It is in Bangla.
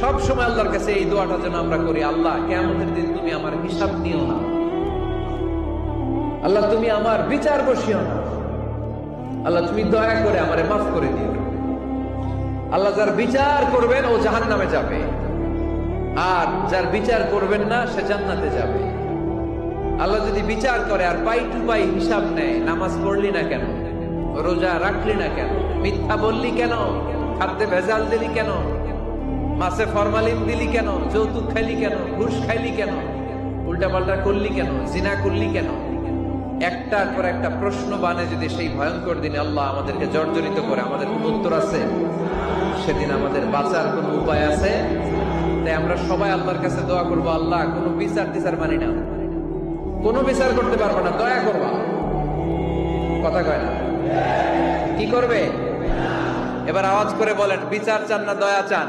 সব সময় আল্লাহর কাছে এই দোয়াটা যেন আমরা করি, আল্লাহ কিয়ামতের দিন তুমি আমার হিসাব নিও না, আল্লাহ তুমি আমার বিচার বসিও না, আল্লাহ তুমি দয়া করে আমারে মাফ করে দিও। আল্লাহ যার বিচার করবেন ও জাহান্নামে যাবে, আর যার বিচার করবেন না সে জান্নাতে যাবে। আল্লাহ যদি বিচার করে আর পাই টু পাই হিসাব নেয়, নামাজ পড়লি না কেন, রোজা রাখলি না কেন, মিথ্যা বললি কেন, খাদ্যে ভেজাল দিলি কেন, মাছে ফরমালিন দিলি কেন, যৌতুক খাইলি কেন, ঘুষ খাইলি কেন, উল্টাপাল্টা করলি কেন, জিনা করলি কেন, একটার পর একটা প্রশ্ন বানে যদি সেই ভয়ঙ্কর দিনে আল্লাহ আমাদেরকে জর্জরিত করে, আমাদের কোন উত্তর আছে? সেদিন আমাদের বাঁচার কোন উপায় আছে? তাই আমরা সবাই আল্লাহর কাছে দোয়া করবো, আল্লাহ কোনো বিচার টিচার মানি না, কোনো বিচার করতে পারবো না, দয়া করবা। কথা কয় না? কি করবে? এবার আওয়াজ করে বলেন, বিচার চান না দয়া চান?